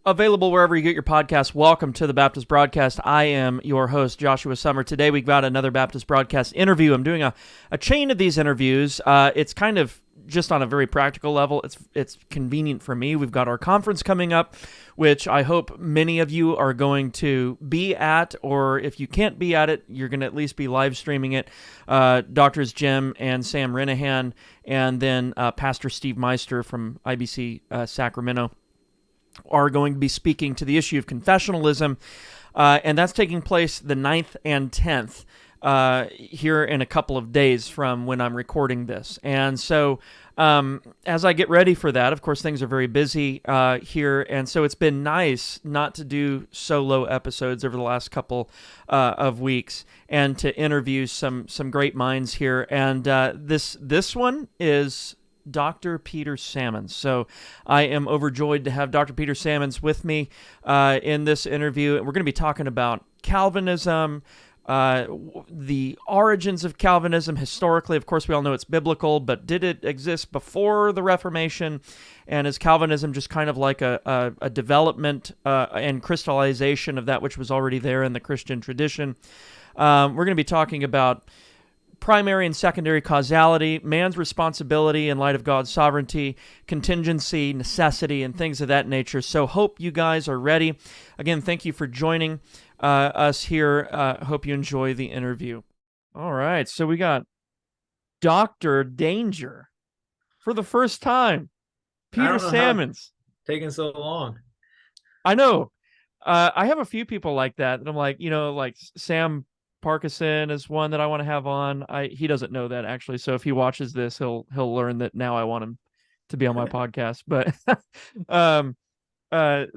Available wherever you get your podcasts. Welcome to the Baptist Broadcast. I am your host, Joshua Summer. Today we've got another Baptist Broadcast interview. I'm doing a chain of these interviews. It's kind of just on a very practical level. It's convenient for me. We've got our conference coming up, which I hope many of you are going to be at, or if you can't be at it, you're going to at least be live streaming it. Doctors Jim and Sam Renahan, and then Pastor Steve Meister from IBC Sacramento are going to be speaking to the issue of confessionalism, and that's taking place the 9th and 10th here in a couple of days from when I'm recording this. And so as I get ready for that, of course, things are very busy here, and so it's been nice not to do solo episodes over the last couple of weeks and to interview some great minds here. And this one is Dr. Peter Sammons. So I am overjoyed to have Dr. Peter Sammons with me in this interview. We're going to be talking about Calvinism, the origins of Calvinism historically. Of course, we all know it's biblical, but did it exist before the Reformation? And is Calvinism just kind of like a development and crystallization of that which was already there in the Christian tradition? We're going to be talking about primary and secondary causality, man's responsibility in light of God's sovereignty, contingency, necessity, and things of that nature. So hope you guys are ready. Again, thank you for joining us here. Hope you enjoy the interview. All right, so we got Dr. Danger for the first time. Peter Sammons. Taking so long. I know. I have a few people like that, and I'm like, like Sam Parkinson is one that I want to have on. He doesn't know that, actually, so if he watches this, he'll learn that now I want him to be on my podcast. But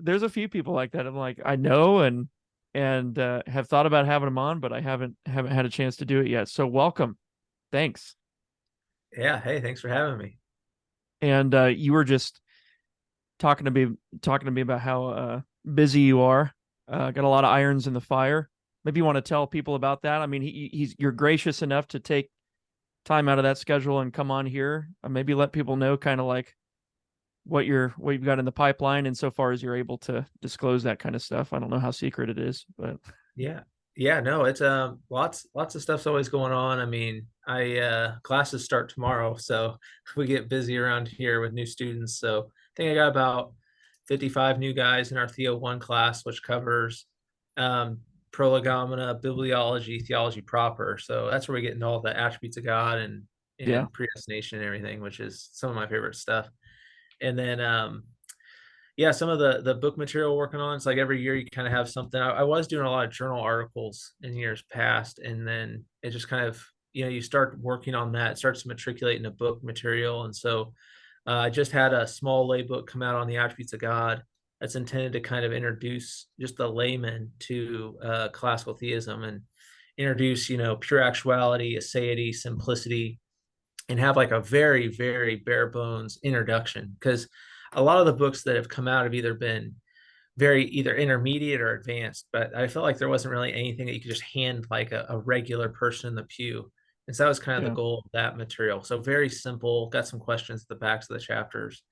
there's a few people like that. I'm like, I know and have thought about having him on, but I haven't had a chance to do it yet. So welcome. Thanks. Yeah. Hey, thanks for having me. And you were just talking to me about how busy you are. Got a lot of irons in the fire. Maybe you want to tell people about that. I mean, you're gracious enough to take time out of that schedule and come on here. Maybe let people know kind of like what you've got in the pipeline, insofar as you're able to disclose that kind of stuff. I don't know how secret it is, but yeah, no, it's lots of stuff's always going on. I mean, classes start tomorrow, so we get busy around here with new students. So I think I got about 55 new guys in our Theo 1 class, which covers prolegomena, bibliology, theology proper. So that's where we get into all the attributes of God and predestination and everything, which is some of my favorite stuff. And then some of the book material we're working on, it's like every year you kind of have something. I was doing a lot of journal articles in years past, and then it just kind of, you start working on that, it starts to matriculate into book material. And so I just had a small lay book come out on the attributes of God that's intended to kind of introduce just the layman to classical theism and introduce, pure actuality, aseity, simplicity, and have like a very, very bare bones introduction. Because a lot of the books that have come out have either been either intermediate or advanced, but I felt like there wasn't really anything that you could just hand like a regular person in the pew. And so that was kind of the goal of that material. So very simple, got some questions at the backs of the chapters.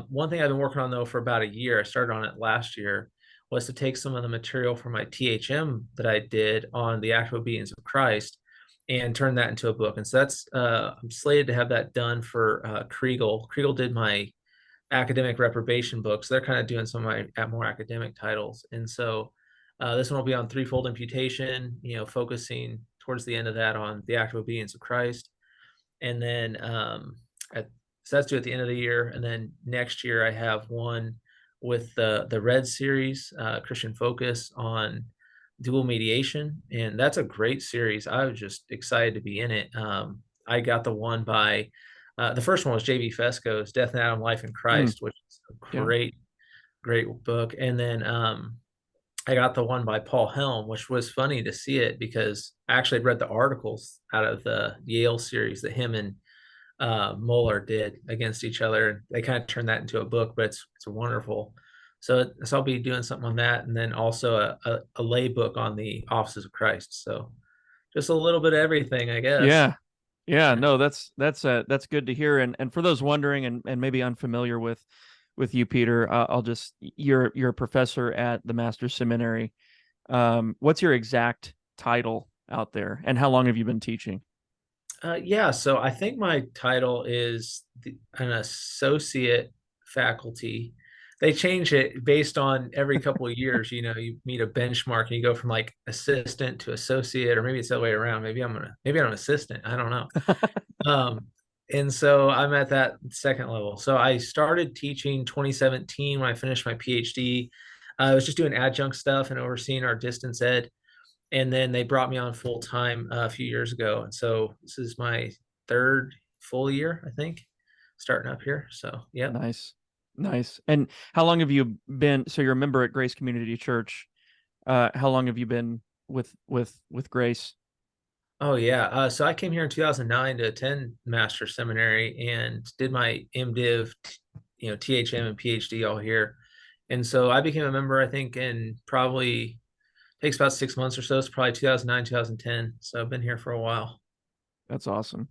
One thing I've been working on, though, for about a year, I started on it last year, was to take some of the material from my THM that I did on the active obedience of Christ and turn that into a book. And so that's, I'm slated to have that done for Kriegel. Kriegel did my academic reprobation book, so they're kind of doing some of my more academic titles. And so this one will be on threefold imputation, focusing towards the end of that on the active obedience of Christ. And then so that's due at the end of the year. And then next year I have one with the Red series, Christian Focus, on dual mediation. And that's a great series. I was just excited to be in it. I got the one by, the first one was J.B. Fesco's Death and Adam, Life in Christ, which is a great book. And then I got the one by Paul Helm, which was funny to see it because I actually read the articles out of the Yale series that him and Moeller did against each other. They kind of turned that into a book, but it's wonderful. So I'll be doing something on that, and then also a lay book on the offices of Christ. So just a little bit of everything, I guess. Yeah. No, that's good to hear. And for those wondering and maybe unfamiliar with with you, Peter. I'll just you're a professor at the Master's Seminary. What's your exact title out there, and how long have you been teaching? Yeah, so I think my title is an associate faculty. They change it based on every couple of years. You meet a benchmark and you go from like assistant to associate, or maybe it's the other way around. Maybe I'm an assistant. I don't know. Um, and so I'm at that second level. So I started teaching 2017 when I finished my PhD. I was just doing adjunct stuff and overseeing our distance ed, and then they brought me on full time a few years ago, and so this is my third full year, I think, starting up here. So yep. Nice, nice. And how long have you been? So you're a member at Grace Community Church. How long have you been with Grace? Oh yeah, so I came here in 2009 to attend master seminary and did my MDiv, THM and PhD all here, and so I became a member, I think, in probably takes about 6 months or so. It's probably 2009, 2010. So I've been here for a while. That's awesome.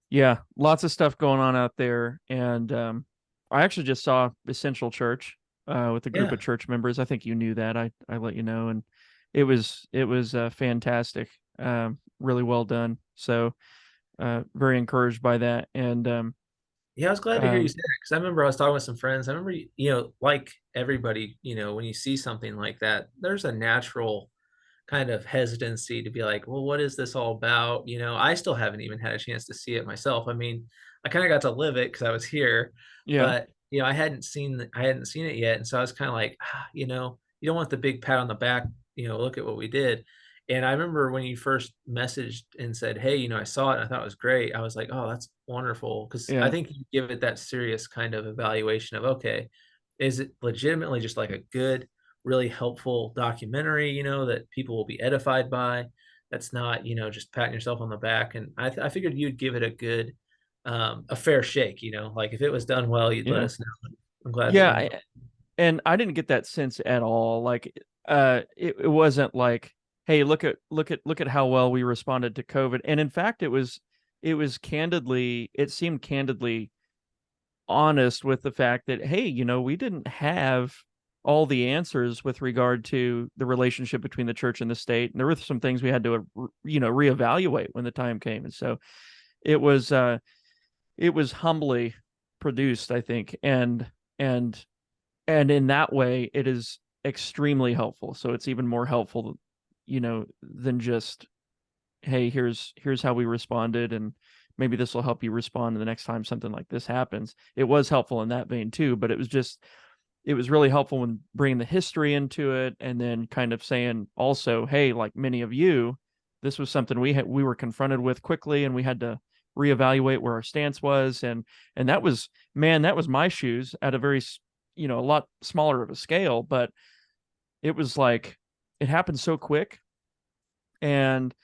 Yeah, lots of stuff going on out there, and I actually just saw Essential Church with a group Yeah. of church members. I think you knew that. I let you know, and it was fantastic. Really well done. So very encouraged by that, and Yeah, I was glad to hear you um, say that because I remember I was talking with some friends. I remember, like everybody, when you see something like that, there's a natural kind of hesitancy to be like, well, what is this all about? I still haven't even had a chance to see it myself. I mean, I kind of got to live it because I was here, yeah, but I hadn't seen it yet, and so I was kind of like, you don't want the big pat on the back, look at what we did. And I remember when you first messaged and said, hey, I saw it and I thought it was great. I was like, oh, that's wonderful. Because I yeah, think you give it that serious kind of evaluation of, okay, is it legitimately just like a good, really helpful documentary, that people will be edified by? That's not, just patting yourself on the back. And I figured you'd give it a fair shake, like if it was done well, you'd let yeah, us know. I'm glad that yeah. you enjoyed. And I didn't get that sense at all. Like, it wasn't like, hey, look at how well we responded to COVID. And in fact, it was candidly, it seemed candidly honest with the fact that, hey, we didn't have all the answers with regard to the relationship between the church and the state, and there were some things we had to reevaluate when the time came. And so it was humbly produced, I think, and and in that way it is extremely helpful. So it's even more helpful, than just, hey, here's how we responded, and maybe this will help you respond the next time something like this happens. It was helpful in that vein too, but it was really helpful when bringing the history into it, and then kind of saying also, hey, like many of you, this was something we were confronted with quickly, and we had to reevaluate where our stance was. And that was, man, that was my shoes at a very, a lot smaller of a scale, but it was like it happened so quick. And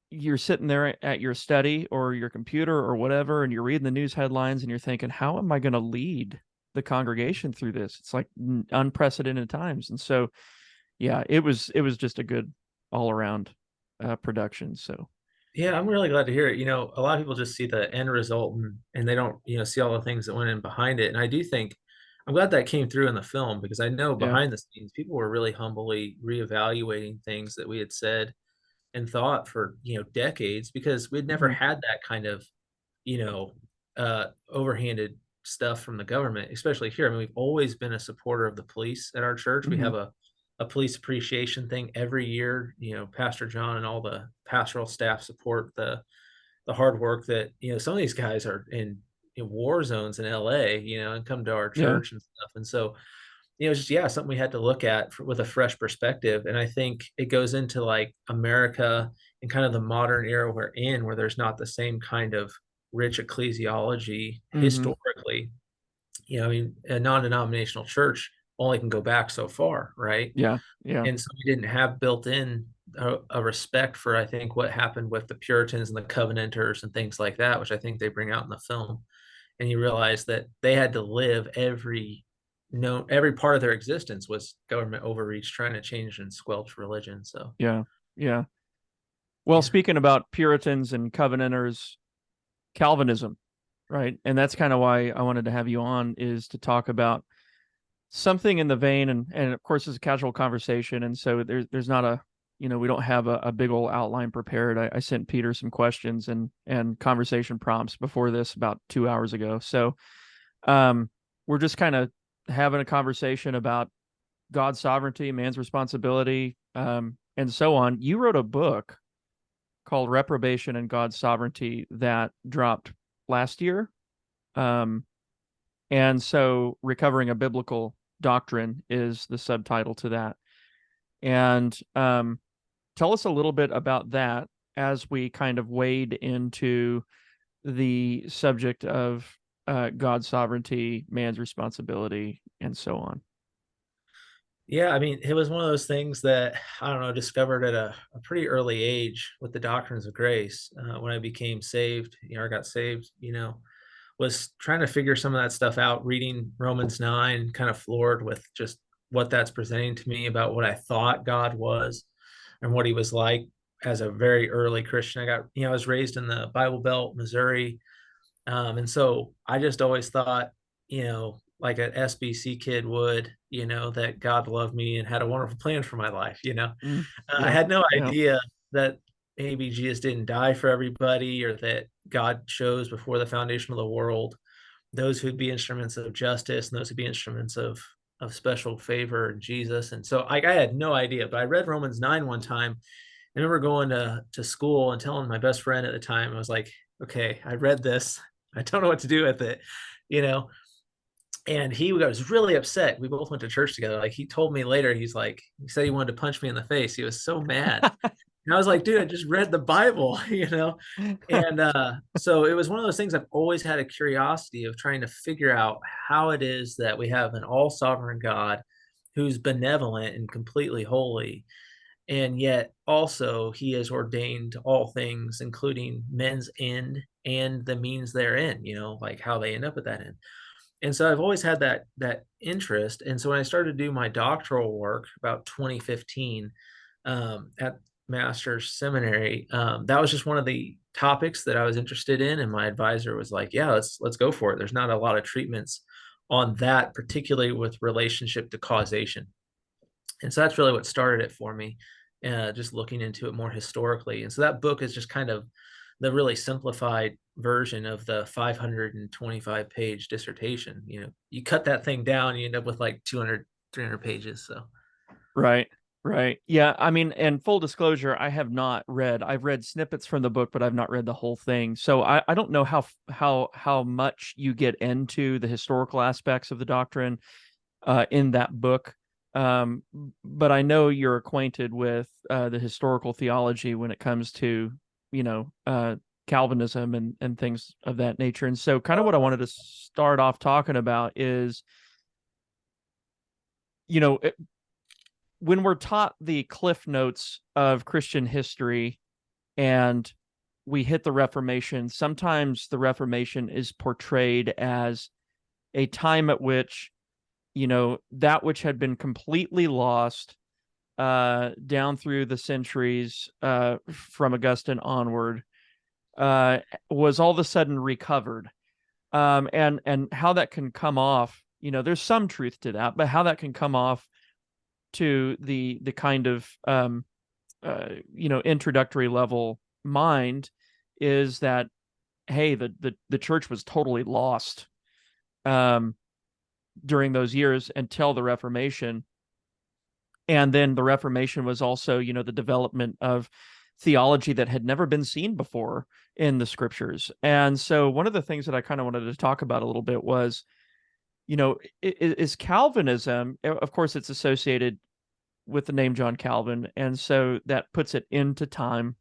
you're sitting there at your study or your computer or whatever, and you're reading the news headlines, and you're thinking, how am I going to lead the congregation through this? It's like unprecedented times. And so, yeah, it was just a good all around production. So, Yeah, I'm really glad to hear it. A lot of people just see the end result and they don't, see all the things that went in behind it. And I do think I'm glad that came through in the film because I know yeah. behind the scenes people were really humbly reevaluating things that we had said and thought for, decades because we'd never Hmm. had that kind of, you know, overhanded stuff from the government, especially here. I mean, we've always been a supporter of the police at our church. We Hmm. have a police appreciation thing every year. Pastor John and all the pastoral staff support the hard work that, some of these guys are in war zones in LA, and come to our Yeah. church and stuff. And so, it's just, yeah, something we had to look at with a fresh perspective. And I think it goes into like America and kind of the modern era we're in, where there's not the same kind of rich ecclesiology Hmm. historically. I mean, a non-denominational church only can go back so far, right? Yeah. Yeah. And so we didn't have built in a respect for, I think, what happened with the Puritans and the Covenanters and things like that, which I think they bring out in the film. And you realize that they had to live every part of their existence was government overreach, trying to change and squelch religion. So Yeah. Yeah. Well, yeah. speaking about Puritans and Covenanters, Calvinism. Right. And that's kind of why I wanted to have you on, is to talk about something in the vein, and of course it's a casual conversation. And so there's not a, we don't have a big old outline prepared. I sent Peter some questions and conversation prompts before this about 2 hours ago. So um, we're just kind of having a conversation about God's sovereignty, man's responsibility, and so on. You wrote a book called Reprobation and God's Sovereignty that dropped last year. Um, and so Recovering a Biblical Doctrine is the subtitle to that. And tell us a little bit about that as we kind of wade into the subject of God's sovereignty, man's responsibility, and so on. Yeah, I mean, it was one of those things that I don't know, discovered at a pretty early age with the doctrines of grace. When I became saved, I got saved, was trying to figure some of that stuff out, reading Romans 9, kind of floored with just what that's presenting to me about what I thought God was and what he was like as a very early Christian. I was raised in the Bible Belt, Missouri. And so I just always thought, like an SBC kid would, that God loved me and had a wonderful plan for my life. I Yeah. had no Yeah. idea that maybe Jesus didn't die for everybody, or that God chose before the foundation of the world those who'd be instruments of justice and those who'd be instruments of special favor in Jesus. And so I had no idea, but I read Romans 9 one time. I remember going to school and telling my best friend at the time, I was like, okay, I read this. I don't know what to do with it, you know? And he was really upset. We both went to church together. Like, he told me later, he said he wanted to punch me in the face. He was so mad. And I was like, dude, I just read the Bible, And so it was one of those things. I've always had a curiosity of trying to figure out how it is that we have an all sovereign God who's benevolent and completely holy. And yet also he has ordained all things, including men's end and the means therein, like how they end up at that end. And so I've always had that interest. And so when I started to do my doctoral work about 2015 at master's seminary, that was just one of the topics that I was interested in. And my advisor was like, yeah, let's go for it. There's not a lot of treatments on that, particularly with relationship to causation. And so that's really what started it for me, just looking into it more historically. And so that book is just kind of the really simplified version of the 525-page dissertation. You cut that thing down, you end up with like 200, 300 pages. So Right. Right. Yeah. I mean, and full disclosure, I've read snippets from the book, but I've not read the whole thing. So I don't know how much you get into the historical aspects of the doctrine in that book. But I know you're acquainted with the historical theology when it comes to, Calvinism and things of that nature. And so kind of what I wanted to start off talking about is, you know, when we're taught the cliff notes of Christian history and we hit the Reformation, sometimes the Reformation is portrayed as a time at which, that which had been completely lost down through the centuries from Augustine onward was all of a sudden recovered. And how that can come off, there's some truth to that, but how that can come off to the kind of introductory level mind is that, hey, the church was totally lost during those years until the Reformation. And then the Reformation was also, the development of theology that had never been seen before in the scriptures. And so one of the things that I kind of wanted to talk about a little bit was, is Calvinism, of course, it's associated with the name John Calvin. And so that puts it into time,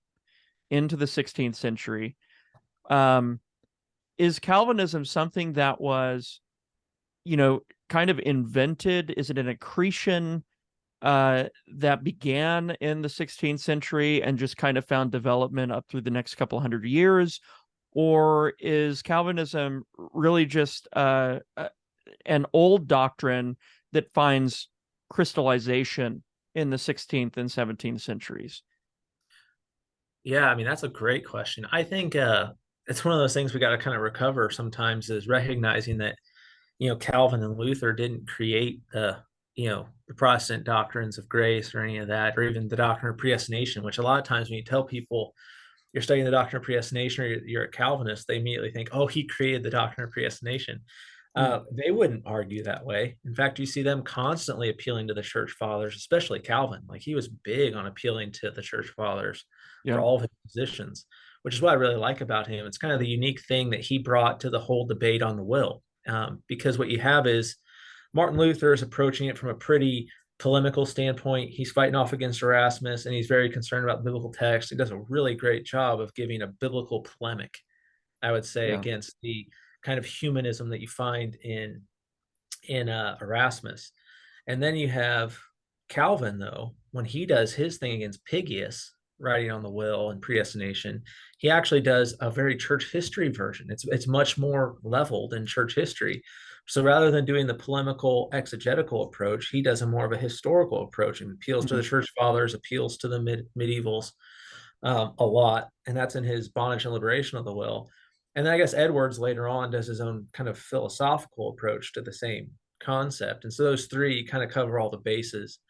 into the 16th century. Is Calvinism something that was, kind of invented? Is it an accretion that began in the 16th century and just kind of found development up through the next couple hundred years? Or is Calvinism really just an old doctrine that finds crystallization in the 16th and 17th centuries? yeah, I mean, that's a great question. I think it's one of those things we got to kind of recover sometimes, is recognizing that, Calvin and Luther didn't create the Protestant doctrines of grace or any of that, or even the doctrine of predestination, which a lot of times when you tell people you're studying the doctrine of predestination or you're a Calvinist, they immediately think, oh, he created the doctrine of predestination. They wouldn't argue that way. In fact, you see them constantly appealing to the church fathers, especially Calvin. Like, he was big on appealing to the church fathers for Yeah. all of his positions, which is what I really like about him. It's kind of the unique thing that he brought to the whole debate on the will. Because what you have is Martin Luther is approaching it from a pretty polemical standpoint. He's fighting off against Erasmus, and he's very concerned about biblical text. He does a really great job of giving a biblical polemic, I would say, Yeah. against the kind of humanism that you find in Erasmus. And then you have Calvin, though, when he does his thing against Pigius, writing on the will and predestination, he actually does a very church history version. It's much more leveled in church history. So rather than doing the polemical exegetical approach, he does a more of a historical approach and appeals to the church fathers, appeals to the medievals a lot, and that's in his Bondage and Liberation of the Will. And then I guess Edwards later on does his own kind of philosophical approach to the same concept. And so those three kind of cover all the bases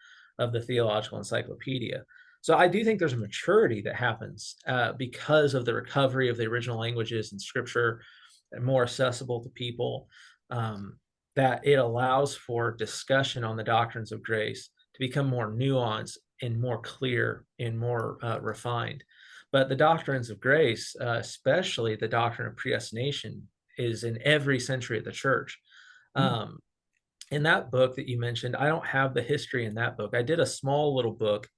of the theological encyclopedia. So I do think there's a maturity that happens because of the recovery of the original languages and scripture, and more accessible to people, that it allows for discussion on the doctrines of grace to become more nuanced and more clear and more refined. But the doctrines of grace, especially the doctrine of predestination, is in every century of the church. In that book that you mentioned, I don't have the history in that book. I did a small little book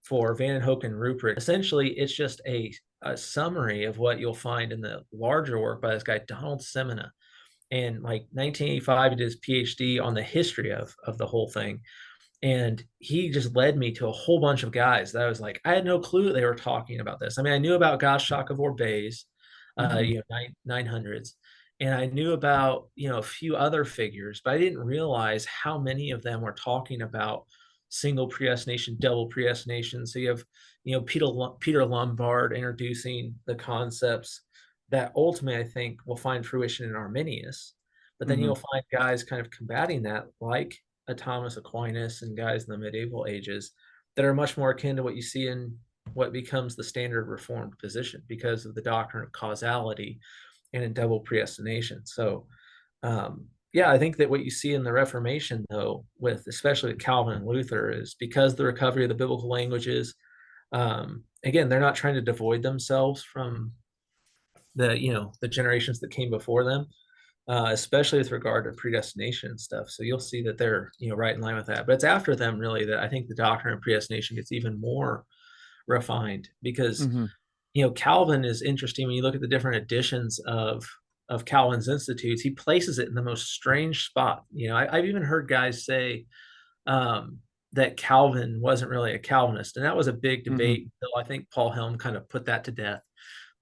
for Van Hoek and Rupert. Essentially, it's just a summary of what you'll find in the larger work by this guy, Donald Semina. And like 1985, he did his PhD on the history of the whole thing. And he just led me to a whole bunch of guys that I was like, I had no clue they were talking about this. I mean, I knew about Gottschalk of Orbes, 900s, and I knew about, a few other figures, but I didn't realize how many of them were talking about single predestination, double predestination. So you have, Peter Lombard introducing the concepts that ultimately I think will find fruition in Arminius. But then you'll find guys kind of combating that, like a Thomas Aquinas and guys in the medieval ages, that are much more akin to what you see in what becomes the standard Reformed position because of the doctrine of causality and in double predestination. So, yeah, I think that what you see in the Reformation, though, with especially Calvin and Luther, is because the recovery of the biblical languages. Again, they're not trying to devoid themselves from the generations that came before them, especially with regard to predestination and stuff. So you'll see that they're right in line with that. But it's after them really that I think the doctrine of predestination gets even more refined, because Calvin is interesting when you look at the different editions of Calvin's Institutes. He places it in the most strange spot. I've even heard guys say that Calvin wasn't really a Calvinist, and that was a big debate. So I think Paul Helm kind of put that to death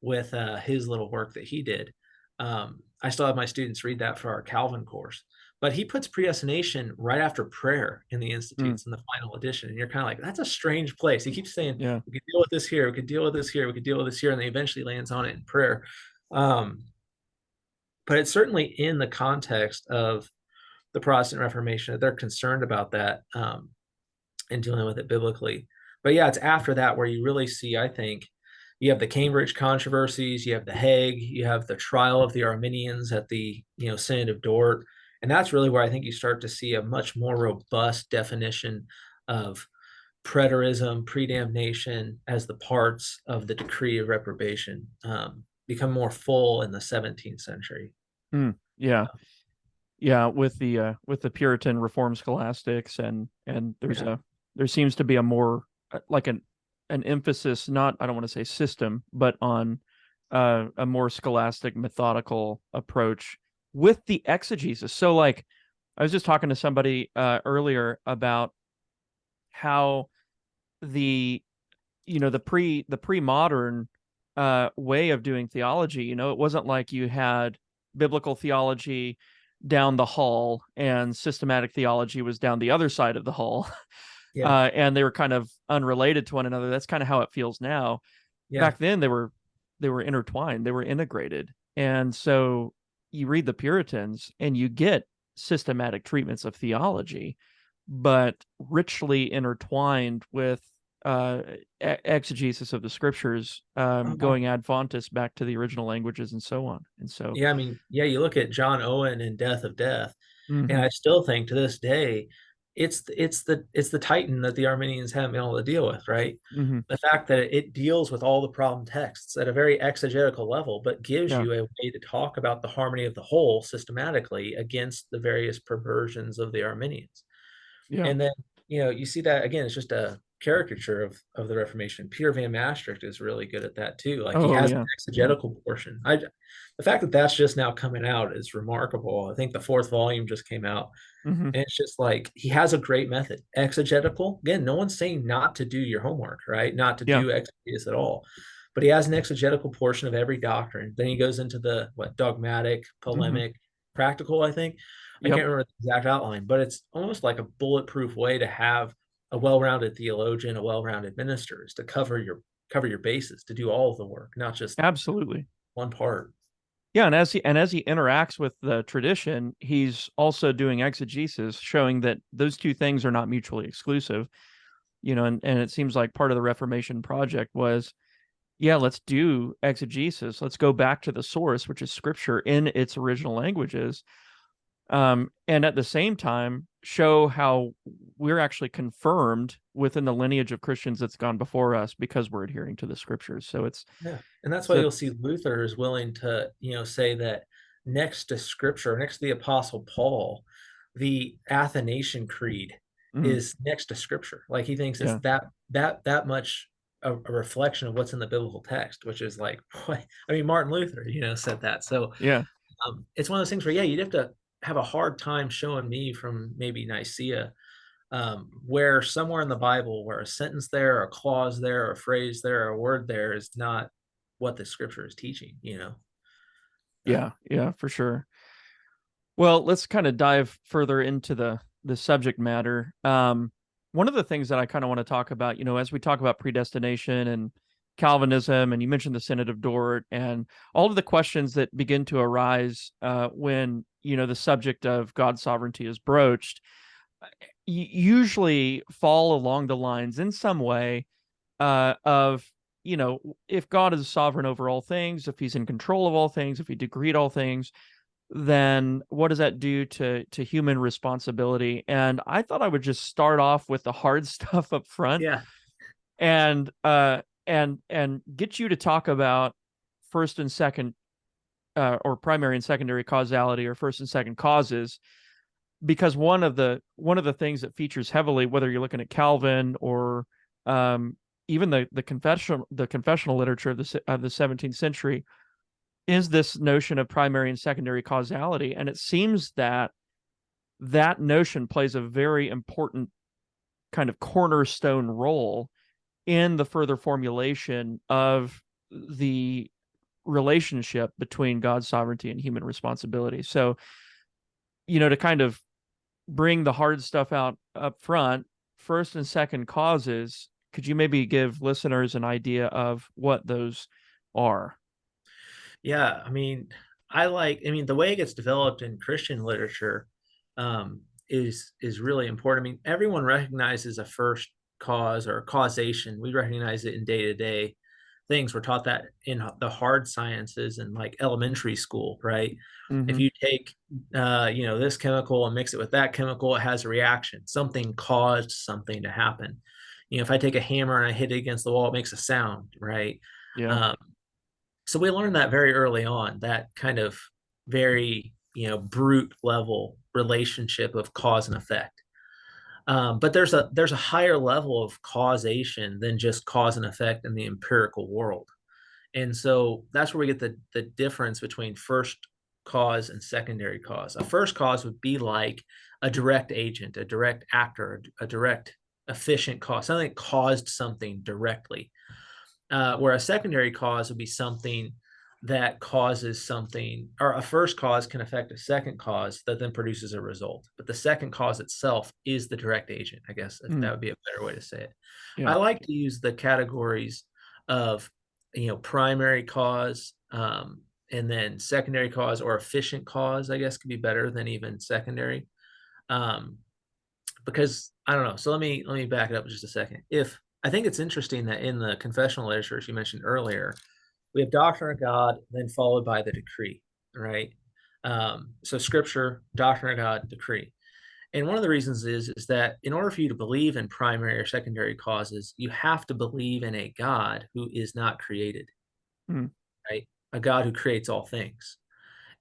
with his little work that he did. I still have my students read that for our Calvin course, but he puts predestination right after prayer in the Institutes in the final edition. And you're kind of like, that's a strange place. He keeps saying, we could deal with this here, we could deal with this here, we could deal with this here. And then he eventually lands on it in prayer. But it's certainly in the context of the Protestant Reformation that they're concerned about that and dealing with it biblically. But yeah, it's after that where you really see, I think, you have the Cambridge controversies, you have the Hague, you have the trial of the Arminians at the Synod of Dort, and that's really where I think you start to see a much more robust definition of preterism, predamnation as the parts of the decree of reprobation become more full in the 17th century. Yeah, with the Puritan Reform scholastics, and there seems to be a more like an emphasis, not, I don't want to say system, but on a more scholastic, methodical approach with the exegesis. So like, I was just talking to somebody earlier about how the pre-modern way of doing theology, it wasn't like you had biblical theology down the hall and systematic theology was down the other side of the hall. And they were kind of unrelated to one another. That's kind of how it feels now. Back then, they were intertwined, they were integrated. And so you read the Puritans and you get systematic treatments of theology, but richly intertwined with exegesis of the scriptures, Uh-huh. going ad fontes back to the original languages and so on. And so, Yeah, I mean, yeah, you look at John Owen in Death of Death, and mhm, I still think to this day, it's the Titan that the Arminians haven't been able to deal with, right? mhm, The fact that it deals with all the problem texts at a very exegetical level, but gives yeah, you a way to talk about the harmony of the whole systematically against the various perversions of the Arminians. yeah. And then, you see that again, it's just a caricature of the Reformation. Peter Van Maastricht is really good at that too. Like he Oh, has an yeah, yeah. exegetical portion. The fact that that's just now coming out is remarkable. I think the fourth volume just came out, Hmm. and it's just like he has a great method. Exegetical. Again, no one's saying not to do your homework, right? Not to Yeah. do exegesis at all. But he has an exegetical portion of every doctrine. Then he goes into the dogmatic, Hmm. polemic, practical, I think. I Yep. can't remember the exact outline, but it's almost like a bulletproof way to have a well-rounded theologian, a well-rounded minister, is to cover your bases, to do all of the work, not just Absolutely. one part. Yeah, and as he interacts with the tradition, he's also doing exegesis, showing that those two things are not mutually exclusive. And it seems like part of the Reformation project was, yeah, let's do exegesis. Let's go back to the source, which is Scripture in its original languages, and at the same time show how we're actually confirmed within the lineage of Christians that's gone before us because we're adhering to the Scriptures. So it's Yeah. And that's why so you'll see Luther is willing to, say that next to scripture, next to the Apostle Paul, the Athanasian Creed mm, is next to scripture. Like he thinks it's yeah, that much a reflection of what's in the biblical text, which is like, boy, I mean, Martin Luther, said that. So yeah, it's one of those things where, yeah, you'd have to have a hard time showing me from maybe Nicaea, where somewhere in the Bible, where a sentence there, or a clause there, or a phrase there, or a word there is not what the scripture is teaching. yeah, yeah, for sure. Well, let's kind of dive further into the subject matter. One of the things that I kind of want to talk about, as we talk about predestination and Calvinism, and you mentioned the Synod of Dort, and all of the questions that begin to arise when the subject of God's sovereignty is broached, usually fall along the lines in some way of if God is sovereign over all things, if He's in control of all things, if He decreed all things, then what does that do to human responsibility? And I thought I would just start off with the hard stuff up front, Yeah. and get you to talk about first and second, or primary and secondary causality, or first and second causes, because one of the things that features heavily, whether you're looking at Calvin or even the confessional literature of the 17th century, is this notion of primary and secondary causality. And it seems that that notion plays a very important kind of cornerstone role in the further formulation of the relationship between God's sovereignty and human responsibility. So, to kind of bring the hard stuff out up front, first and second causes, could you maybe give listeners an idea of what those are? Yeah. I mean, the way it gets developed in Christian literature, is really important. I mean, everyone recognizes a first cause or causation. We recognize it in day-to-day things. We're taught that in the hard sciences and like elementary school, right? If Mm-hmm. you take this chemical and mix it with that chemical, it has a reaction. Something caused something to happen. If I take a hammer and I hit it against the wall, it makes a sound, right? Yeah. um, so we learned that very early on, that kind of very brute level relationship of cause and effect. But there's a higher level of causation than just cause and effect in the empirical world. And so that's where we get the difference between first cause and secondary cause. A first cause would be like a direct agent, a direct actor, a direct efficient cause, something that caused something directly. Where a secondary cause would be something that causes something, or a first cause can affect a second cause that then produces a result. But the second cause itself is the direct agent, I guess, if Mm, that would be a better way to say it. I yeah. like to use the categories of primary cause, and then secondary cause, or efficient cause, I guess, could be better than even secondary. Because I don't know. So let me back it up just a second. If I think it's interesting that in the confessional literature, as you mentioned earlier, we have doctrine of God, then followed by the decree, right? So scripture, doctrine of God, decree. And one of the reasons is that in order for you to believe in primary or secondary causes, you have to believe in a God who is not created, Mm. right? A God who creates all things.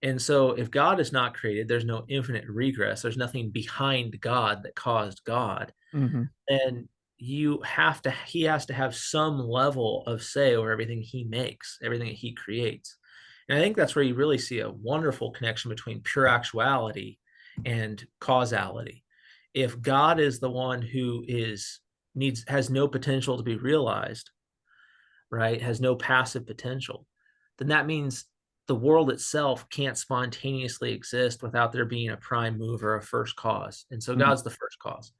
And so if God is not created, there's no infinite regress. There's nothing behind God that caused God. Mm-hmm. Then he has to have some level of say over everything he makes, everything that he creates. And I think that's where you really see a wonderful connection between pure actuality and causality. If God is the one who has no potential to be realized, right, has no passive potential, then that means the world itself can't spontaneously exist without there being a prime mover, a first cause. And so Mm. God's the first cause.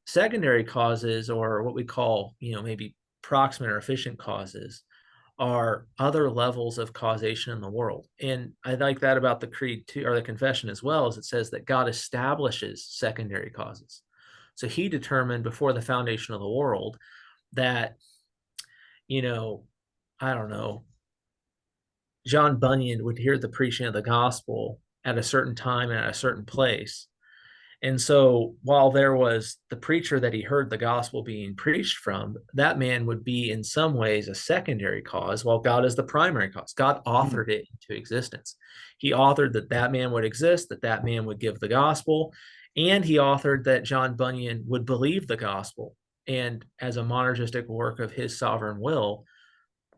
Secondary causes, or what we call, maybe proximate or efficient causes, are other levels of causation in the world. And I like that about the creed too, or the confession as well, as it says that God establishes secondary causes. So he determined before the foundation of the world that, I don't know, John Bunyan would hear the preaching of the gospel at a certain time and at a certain place. And so while there was the preacher that he heard the gospel being preached from, that man would be in some ways a secondary cause, while God is the primary cause. God Mm. authored it into existence. He authored that man would exist, that man would give the gospel, and he authored that John Bunyan would believe the gospel. And as a monergistic work of his sovereign will,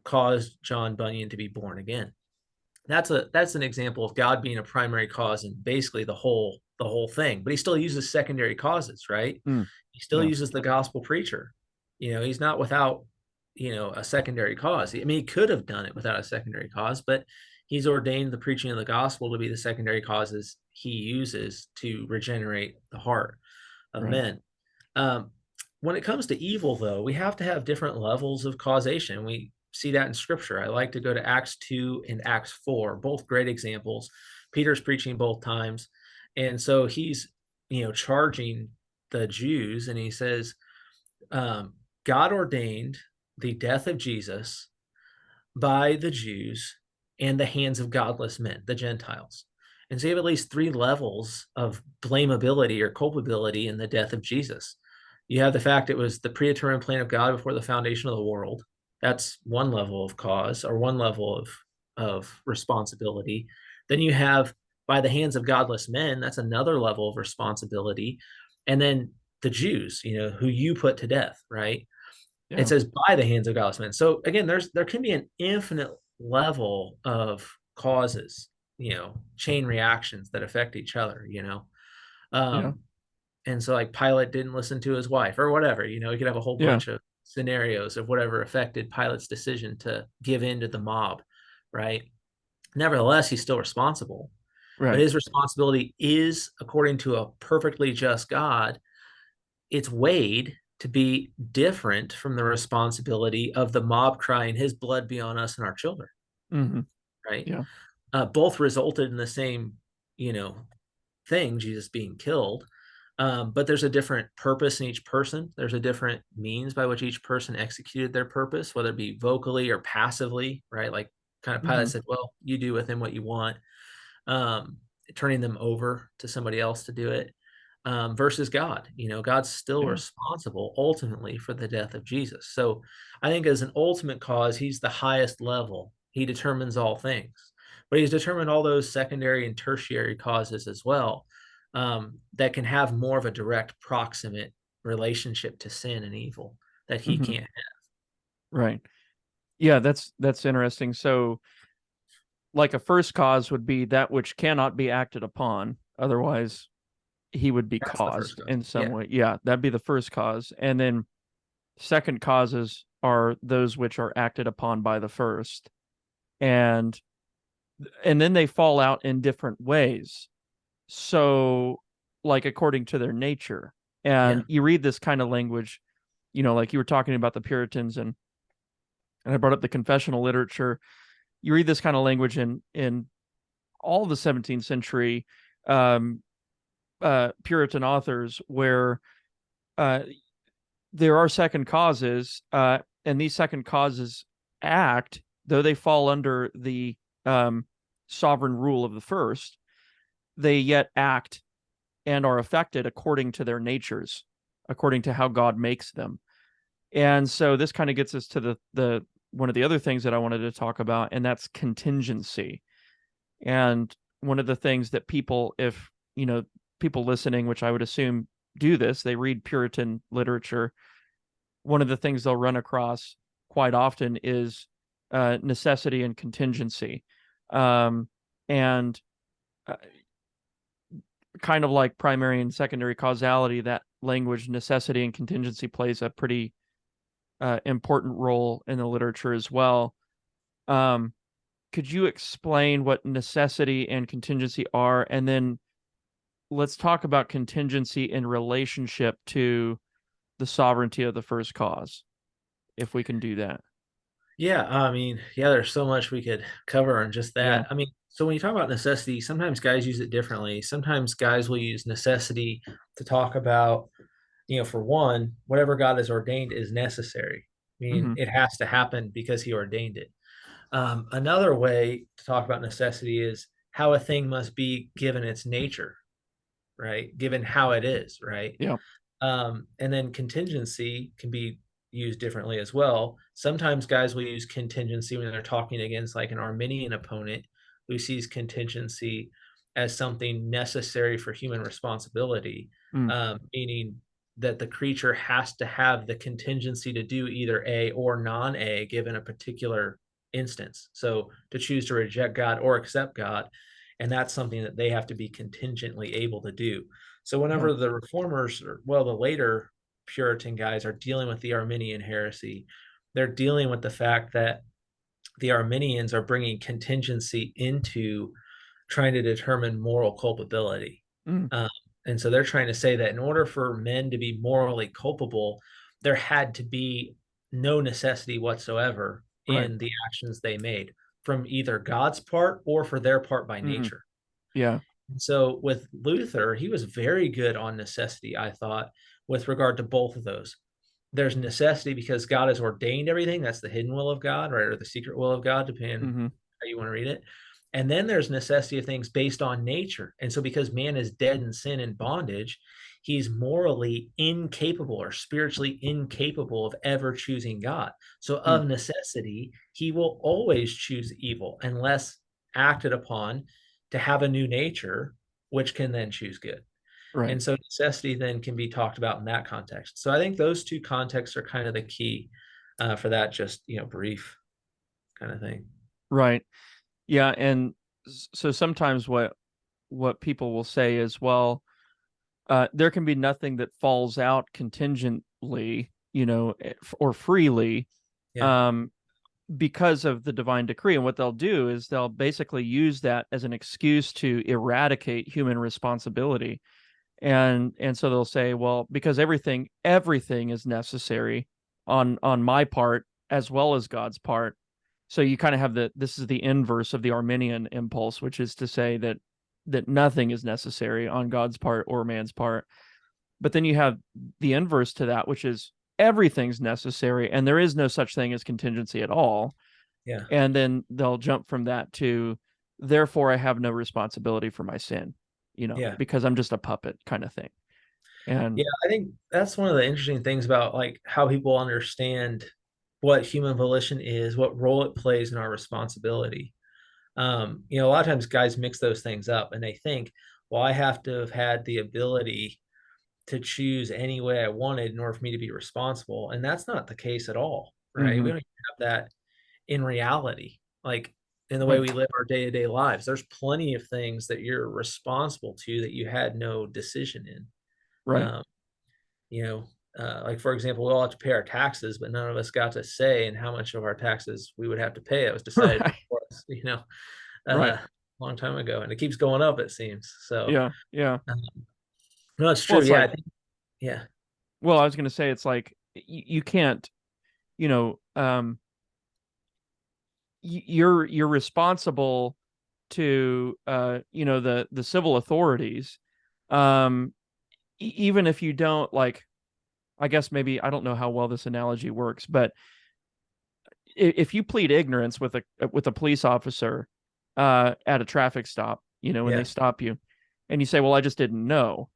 caused John Bunyan to be born again. That's an example of God being a primary cause in basically the whole thing. But he still uses secondary causes, right? Mm. He still Yeah. uses the gospel preacher. He's not without a secondary cause. I mean, he could have done it without a secondary cause, but he's ordained the preaching of the gospel to be the secondary causes he uses to regenerate the heart of Right. men. Um, when it comes to evil, though, we have to have different levels of causation. We see that in scripture. I like to go to Acts 2 and Acts 4, both great examples. Peter's preaching both times. And so he's, charging the Jews, and he says, God ordained the death of Jesus by the Jews and the hands of godless men, the Gentiles. And so you have at least three levels of blamability or culpability in the death of Jesus. You have the fact it was the predetermined plan of God before the foundation of the world. That's one level of cause, or one level of responsibility. Then you have by the hands of godless men, that's another level of responsibility. And then the Jews, who you put to death, right? It Yeah. says by the hands of godless men. So again, there can be an infinite level of causes, chain reactions that affect each other, Yeah. um, and so like Pilate didn't listen to his wife or whatever, you could have a whole Yeah. bunch of scenarios of whatever affected Pilate's decision to give in to the mob, right? Nevertheless, he's still responsible, but Right. his responsibility is, according to a perfectly just God, it's weighed to be different from the responsibility of the mob crying, his blood be on us and our children, Mm-hmm. right? Yeah. Both resulted in the same, you know, thing, Jesus being killed. But there's a different purpose in each person. There's a different means by which each person executed their purpose, whether it be vocally or passively, right? Like kind of Mm-hmm. Pilate said, well, you do with him what you want, um, turning them over to somebody else to do it, versus God. God's still Yeah. responsible ultimately for the death of Jesus. So I think as an ultimate cause, he's the highest level. He determines all things, but he's determined all those secondary and tertiary causes as well, that can have more of a direct proximate relationship to sin and evil that he Mm-hmm. can't Right. Yeah, that's interesting. So like a first cause would be that which cannot be acted upon, otherwise he would be have. That's the first caused cause. in some Yeah. way. Yeah, that'd be the first cause. And then second causes are those which are acted upon by the first. And then they fall out in different ways. So like according to their nature. Yeah. And you read this kind of language, like you were talking about the Puritans and and I brought up the confessional literature. You read this kind of language in all the 17th century um, Puritan authors, where uh, there are second causes, and these second causes act, though they fall under the sovereign rule of the first, they yet act and are affected according to their natures, according to how God makes them. And so this kind of gets us to the one of the other things that I wanted to talk about, and that's contingency. And one of the things that people, if people listening, which I would assume do this, they read Puritan literature, one of the things they'll run across quite often is necessity and contingency. And kind of like primary and secondary causality, that language, necessity and contingency, plays a pretty important role in the literature as well. Could you explain what necessity and contingency are? And then let's talk about contingency in relationship to the sovereignty of the first cause, if we can do that. Yeah, I mean, yeah, there's so much we could cover on just Yeah. that. I mean, so when you talk about necessity, sometimes guys use it differently. Sometimes guys will use necessity to talk about, for one, whatever God has ordained is necessary, meaning Mm-hmm. it has to happen because he ordained it. Another way to talk about necessity is how a thing must be given its nature, right? Given how it is, right? Yeah. And then contingency can be used differently as well. Sometimes guys will use contingency when they're talking against like an Arminian opponent who sees contingency as something necessary for human responsibility, Mm. meaning that the creature has to have the contingency to do either A or non A given a particular instance. So to choose to reject God or accept God. And that's something that they have to be contingently able to do. So Yeah. whenever the reformers, or well, the later Puritan guys are dealing with the Arminian heresy, they're dealing with the fact that the Arminians are bringing contingency into trying to determine moral culpability. Mm. Um, and so they're trying to say that in order for men to be morally culpable, there had to be no necessity whatsoever Right. in the actions they made from either God's part or for their part by Mm. nature. Yeah. And so with Luther, he was very good on necessity, I thought, with regard to both of those. There's necessity because God has ordained everything. That's the hidden will of God, right? Or the secret will of God, depending Mm-hmm. how you want to read it. And then there's necessity of things based on nature. And so because man is dead in sin and bondage, he's morally incapable or spiritually incapable of ever choosing God. So Mm. of necessity, he will always choose evil unless acted upon to have a new nature, which can then choose good. Right. And so necessity then can be talked about in that context. So I think those two contexts are kind of the key for that, just, brief kind of thing. Right. Yeah. And so sometimes what people will say is, well, there can be nothing that falls out contingently, or freely, Yeah. um, because of the divine decree. And what they'll do is they'll basically use that as an excuse to eradicate human responsibility. And so they'll say, well, because everything is necessary on my part as well as God's part. So you kind of have this is the inverse of the Arminian impulse, which is to say that nothing is necessary on God's part or man's part. But then you have the inverse to that, which is everything's necessary and there is no such thing as contingency at all. Yeah. And then they'll jump from that to, therefore I have no responsibility for my sin, Yeah. because I'm just a puppet kind of thing. And Yeah. I think that's one of the interesting things about like how people understand what human volition is, what role it plays in our responsibility. A lot of times guys mix those things up and they think, well, I have to have had the ability to choose any way I wanted in order for me to be responsible. And that's not the case at all, right? We mm-hmm, don't have that in reality, like in the way right, we live our day to day lives. There's plenty of things that you're responsible to that you had no decision in. right. Um, like for example, we all have to pay our taxes, but none of us got to say in how much of our taxes we would have to pay. It was decided Right, before us, right. a long time ago, and it keeps going up, it seems. So, Yeah, yeah. um, no, it's Well, true. it's Yeah, I like, think, yeah, well, I was going to say, it's like you can't, you know, um, you're responsible to the civil authorities, um even if you don't, like, I guess maybe, I don't know how well this analogy works, but if you plead ignorance with a police officer at a traffic stop, when they Yeah. stop you, and you say, well, I just didn't know,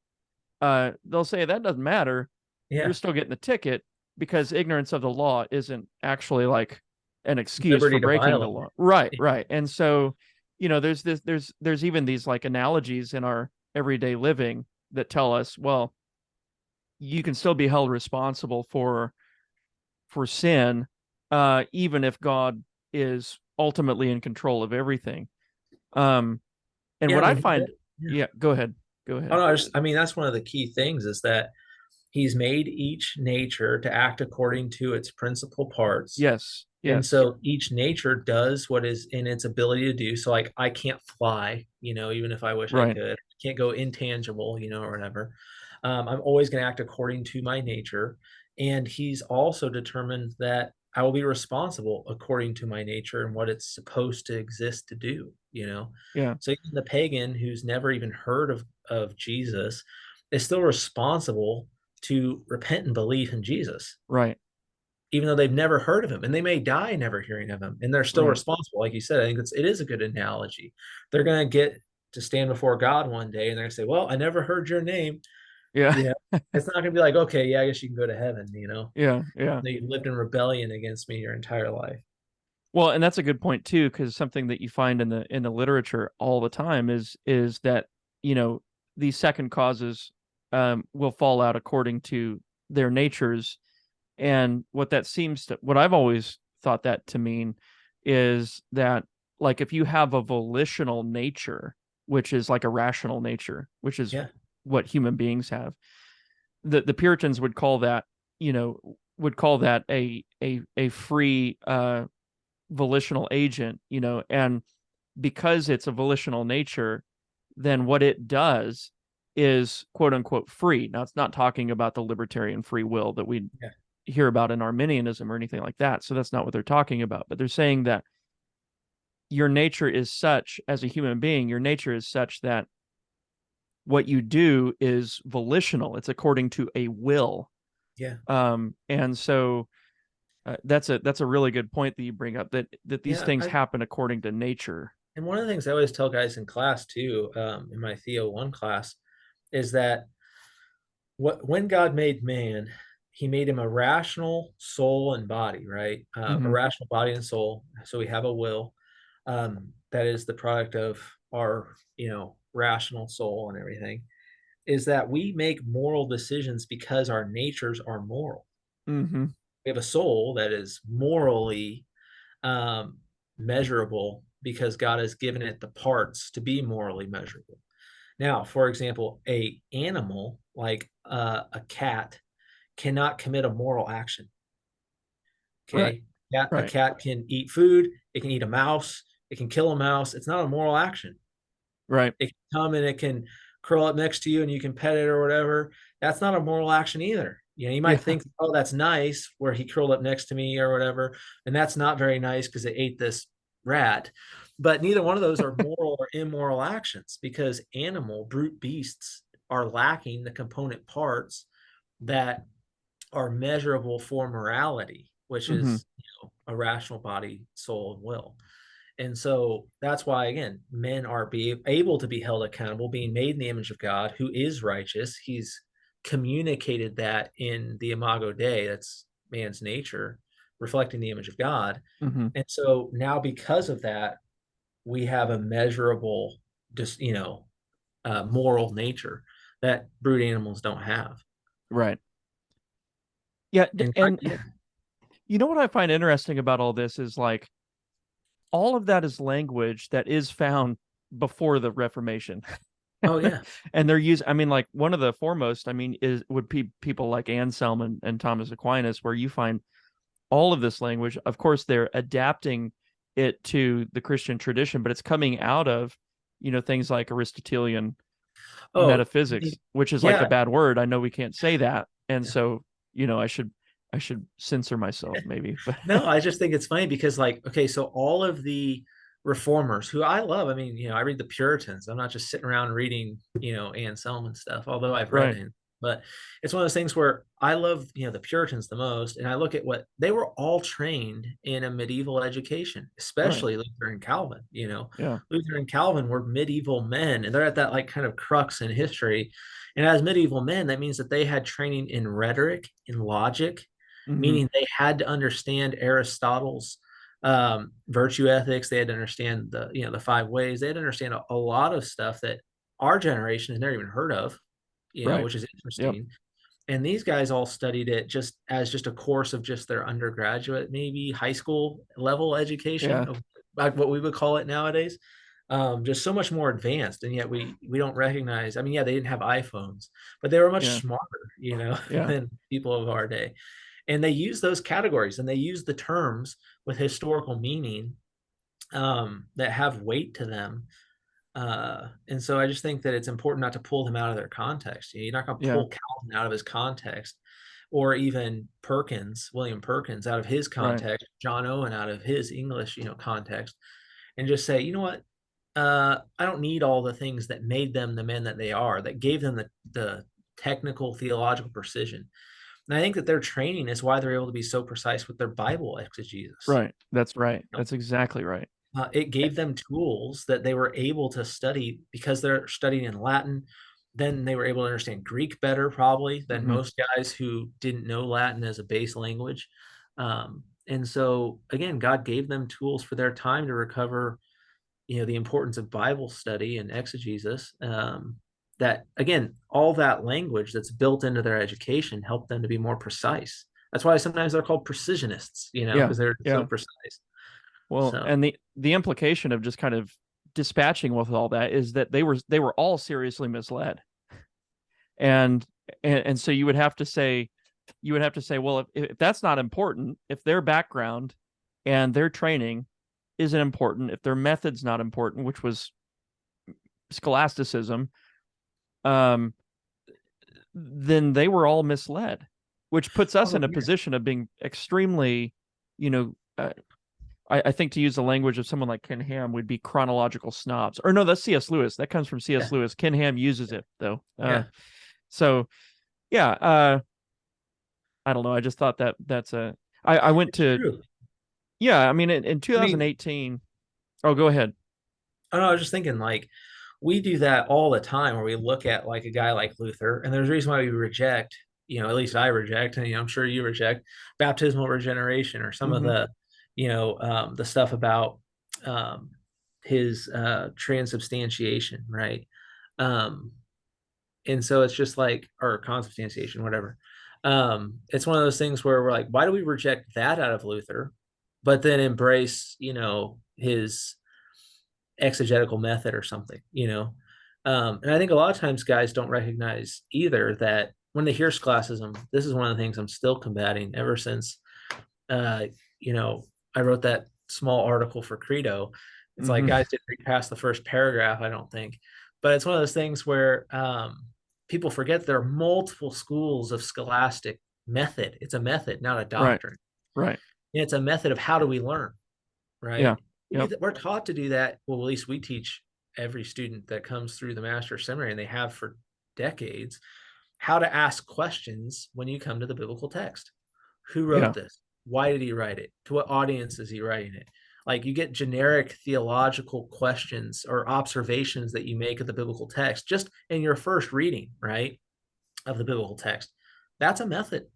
they'll say that doesn't matter. You're Yeah. still getting the ticket, because ignorance of the law isn't actually like an excuse for Liberty to breaking the violate law. Right, it. right. And so, there's even these like analogies in our everyday living that tell us, well, you can still be held responsible for sin, even if God is ultimately in control of everything. Um, and Yeah. what I I mean, find, yeah. yeah, go ahead, go Oh, ahead. no, I mean, that's one of the key things is that he's made each nature to act according to its principal parts. Yes, And yes, so each nature does what is in its ability to do. So, like, I can't fly, even if I wish I right, could. I can't go intangible, or whatever. I'm always going to act according to my nature. And he's also determined that I will be responsible according to my nature and what it's supposed to exist to do. yeah, So even the pagan who's never even heard of Jesus is still responsible to repent and believe in Jesus, right, even though they've never heard of him, and they may die never hearing of him, and they're still right, responsible. Like you said, I think it is a good analogy. They're going to get to stand before God one day, and they're going to say, "Well, I never heard your name." yeah, You know, it's not going to be like, "Okay, yeah, I guess you can go to heaven." yeah, yeah. You lived in rebellion against me your entire life. Well, and that's a good point too, because something that you find in the literature all the time is that, you know these second causes will fall out according to their natures. And what I've always thought that to mean is that, like, if you have a volitional nature, which is like a rational nature, which is Yeah, what human beings have, the Puritans would call that a free volitional agent, and because it's a volitional nature, then what it does is quote unquote free. Now, it's not talking about the libertarian free will that we yeah, hear about in Arminianism or anything like that. So that's not what they're talking about. But they're saying that your nature is such, as a human being, your nature is such that what you do is volitional. It's according to a will. yeah, And so that's a really good point that you bring up, that these yeah. things happen according to nature. And one of the things I always tell guys in class too, in my Theo 1 class, is that when God made man, he made him a rational soul and body, right? A Mm-hmm. rational body and soul. So we have a will that is the product of our, rational soul and everything. Is that we make moral decisions because our natures are moral. Mm-hmm. We have a soul that is morally um, measurable because God has given it the parts to be morally measurable. Now, for example, a animal like a cat cannot commit a moral action. Right. Okay, a Right. cat can eat food. It can eat a mouse. It can kill a mouse. It's not a moral action. Right. It can come and it can curl up next to you and you can pet it or whatever. That's not a moral action either. You might Yeah. think, oh, that's nice where he curled up next to me or whatever. And that's not very nice because it ate this rat. But neither one of those are moral or immoral actions because brute beasts are lacking the component parts that are measurable for morality, which Mm-hmm. is a rational body, soul, and will. And so that's why, again, men are able to be held accountable, being made in the image of God, who is righteous. He's communicated that in the Imago Dei, that's man's nature, reflecting the image of God. Mm-hmm. And so now, because of that, we have a measurable, just moral nature that brute animals don't have. Right. Yeah. And And yeah, what I find interesting about all this is, like, all of that is language that is found before the Reformation. oh yeah, And they're using, I mean, like, one of the foremost, I mean, would be people like Anselm and Thomas Aquinas, where you find all of this language. Of course, they're adapting it to the Christian tradition, but it's coming out of, things like Aristotelian oh metaphysics, which is like a yeah, bad word. I know we can't say that. And yeah, so, I should I should censor myself maybe, but No, I just think it's funny because, like, okay, so all of the reformers who I love, I mean, I read the Puritans. I'm not just sitting around reading, Anne Selman stuff, although I've read right, it. But it's one of those things where I love, the Puritans the most. And I look at what they were all trained in a medieval education, right, especially Luther and Calvin. yeah, Luther and Calvin were medieval men, and they're at that like kind of crux in history. And as medieval men, that means that they had training in rhetoric, in logic, hmm, meaning they had to understand Aristotle's virtue ethics. They had to understand the five ways. They had to understand a lot of stuff that our generation has never even heard of, right, which is yep, interesting. And these guys all studied it just a course of just their undergraduate, maybe high school level education yeah, of like what we would call it nowadays. Just so much more advanced, and yet we don't recognize. I mean, yeah, they didn't have iPhones, but they were much yeah, smarter, yeah, than people of our day. And they use those categories and they use the terms with historical meaning, that have weight to them. And so I just think that it's important not to pull them out of their context. You're not going to yeah, pull Calvin out of his context, or even William Perkins out of his right, context, John Owen out of his English, context, and just say, you know what? I don't need all the things that made them the men that they are, that gave them the technical theological precision. And I think that their training is why they're able to be so precise with their Bible exegesis. right. That's right. That's exactly right. It gave them tools that they were able to study because they're studying in Latin. Then they were able to understand Greek better, probably, than Hmm. most guys who didn't know Latin as a base language. And so, again, God gave them tools for their time to recover, the importance of Bible study and exegesis. That, again, all that language that's built into their education helped them to be more precise. That's why sometimes they're called precisionists, Yeah, because they're so yeah. precise. Well, So, and the implication of just kind of dispatching with all that is that they were all seriously misled, and and so you would have to say, well, if that's not important, if their background and their training isn't important, if their method's not important, which was scholasticism, um, then they were all misled, which puts us oh, in a yeah. position of being extremely, you know, I think to use the language of someone like Ken Ham would be chronological snobs. Or no, that's C.S. Lewis. That comes from C.S. Yeah. Lewis. Ken Ham uses it though. Yeah. So yeah, I don't know. I just thought that's a. I went It's to true. yeah. I mean, in I mean, 2018. Oh, go ahead. I don't know, I was just thinking, like, we do that all the time where we look at like a guy like Luther, and there's a reason why we reject, at least I reject, and I'm sure you reject baptismal regeneration, or some of Hmm. the stuff about his transubstantiation, right? Um, and so it's just like, or consubstantiation, whatever. It's one of those things where we're like, why do we reject that out of Luther, but then embrace, his exegetical method or something, and I think a lot of times guys don't recognize either that when they hear scholasticism, this is one of the things I'm still combating ever since, uh, you know, I wrote that small article for Credo. It's like Hmm. guys didn't read past the first paragraph, I don't think. But it's one of those things where people forget there are multiple schools of scholastic method. It's a method, not a Right. doctrine. Right. And it's a method of how do we learn, Yeah. right? Yep. We're taught to do that. Well, at least we teach every student that comes through the master's seminary, and they have for decades, how to ask questions when you come to the biblical text. Who wrote Yeah. this? Why did he write it? To what audience is he writing it? Like, you get generic theological questions or observations that you make of the biblical text just in your first reading, right, of the biblical text. That's a method,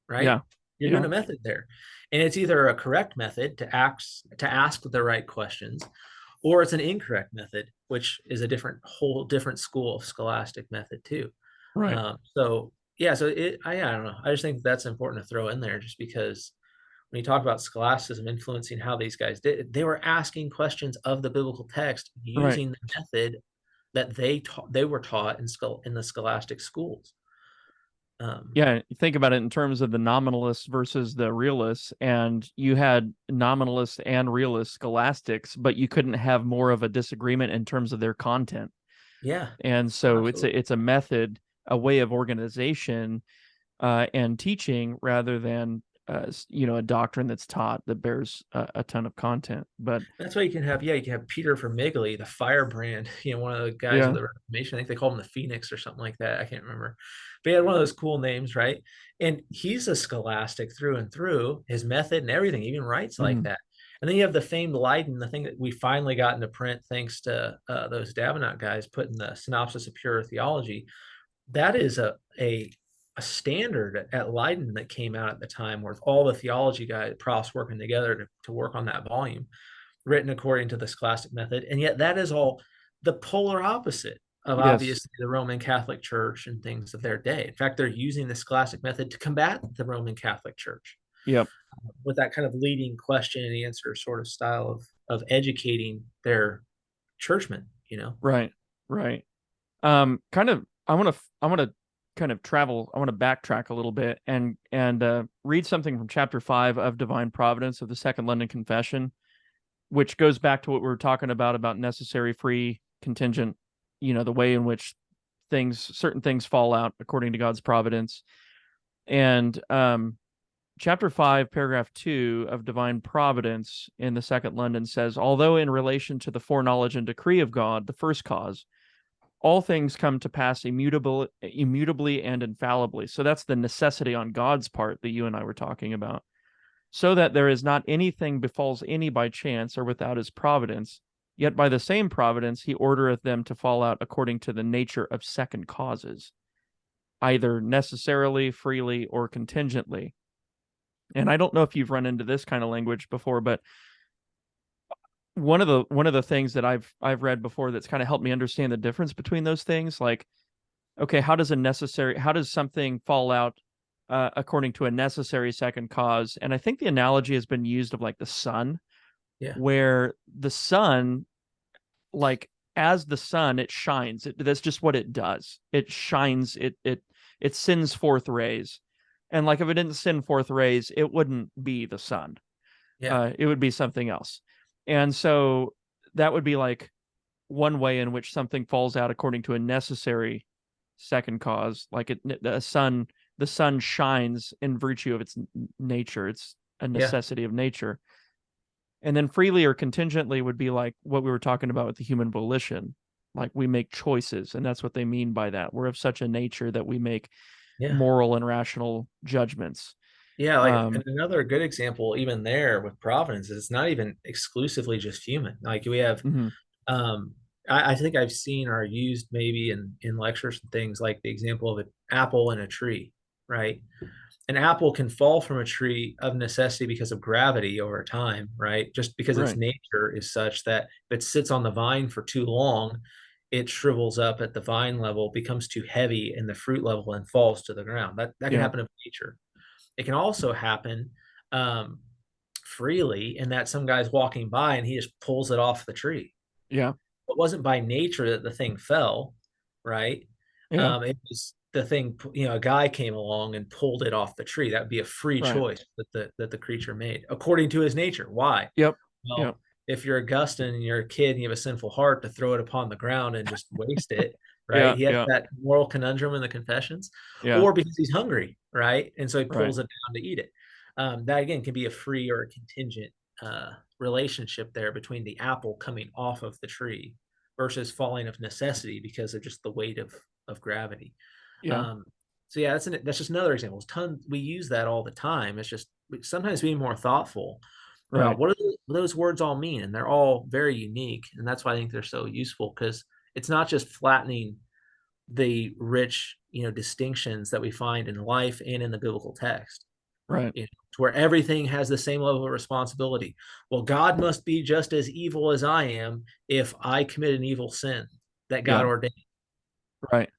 right? Yeah. You're doing Yeah. a method there. And it's either a correct method to ask the right questions, or it's an incorrect method, which is a whole different school of scholastic method too. Right. So yeah, I don't know. I just think that's important to throw in there, just because when you talk about scholasticism influencing how these guys did, they were asking questions of the biblical text Right. using the method that they were taught in the scholastic schools. Um, Yeah, you think about it in terms of the nominalists versus the realists, and you had nominalists and realist scholastics, but you couldn't have more of a disagreement in terms of their content. yeah, And so it's absolutely. a method, a way of organization and teaching rather than a doctrine that's taught that bears a ton of content. But That's why you can have Peter Vermigli, the firebrand, one of the guys of yeah, the Reformation. I think they called him the Phoenix or something like that. I can't remember. But he had one of those cool names, right? And he's a scholastic through and through, his method and everything, even writes like mhm. that. And then you have the famed Leiden, the thing that we finally got into print thanks to those Davenant guys putting the Synopsis of Pure Theology. That is a standard at Leiden that came out at the time with all the theology guys, profs working together to work on that volume, written according to the scholastic method. And yet that is all the polar opposite of Yes, obviously the Roman Catholic Church and things of their day. In fact, they're using the scholastic method to combat the Roman Catholic Church yep, with that kind of leading question and answer sort of style of educating their churchmen. right, right. Kind of, I want to kind of travel. I want to backtrack a little bit and read something from chapter 5 of Divine Providence of the Second London Confession, which goes back to what we were talking about necessary, free, contingent. The way in which certain things fall out according to God's providence. And chapter 5, paragraph 2 of Divine Providence in the Second London says, although in relation to the foreknowledge and decree of God, the first cause, all things come to pass immutably and infallibly. So that's the necessity on God's part that you and I were talking about. So that there is not anything befalls any by chance or without his providence, yet by the same providence he ordereth them to fall out according to the nature of second causes, either necessarily, freely, or contingently. And I don't know if you've run into this kind of language before, but one of the things that I've read before that's kind of helped me understand the difference between those things, like, okay, how does something fall out according to a necessary second cause? And I think the analogy has been used of like the sun, Yeah. where the sun, like as the sun, it shines. That's just what it does. It shines. It sends forth rays, and like if it didn't send forth rays, it wouldn't be the sun. Yeah. It would be something else. And so that would be like one way in which something falls out according to a necessary second cause. Like the sun shines in virtue of its nature. It's a Yeah. necessity of nature. And then freely or contingently would be like what we were talking about with the human volition. Like we make choices, and that's what they mean by that. We're of such a nature that we make Yeah. moral and rational judgments. Yeah, like and Um, another good example, even there with Providence, is it's not even exclusively just human. Like we have, mhm, um, I think I've seen or used maybe in lectures and things like the example of an apple and a tree, right? An apple can fall from a tree of necessity because of gravity over time, right? Just because its right. nature is such that if it sits on the vine for too long, it shrivels up at the vine level, becomes too heavy in the fruit level, and falls to the ground. That can Yeah. happen in nature. It can also happen um, freely in that some guy's walking by and he just pulls it off the tree. Yeah. It wasn't by nature that the thing fell, right? Yeah. It was the thing, a guy came along and pulled it off the tree. That would be a free Right. choice that the creature made according to his nature. Why? Yep. Yep. Well, if you're Augustine and you're a kid and you have a sinful heart to throw it upon the ground and just waste it, right? Yeah. He has Yeah. that moral conundrum in the Confessions, Yeah. or because he's hungry, right? And so he Right. pulls it down to eat it. That again can be a free or a contingent relationship there between the apple coming off of the tree versus falling of necessity because of just the weight of gravity. Yeah. Um, so yeah, that's just another example. We use that all the time. It's just sometimes being more thoughtful about Right. what do those words all mean, and they're all very unique, and that's why I think they're so useful because it's not just flattening the rich, distinctions that we find in life and in the biblical text, Right. to where everything has the same level of responsibility. Well, God must be just as evil as I am if I commit an evil sin that God Yeah. ordained. Right.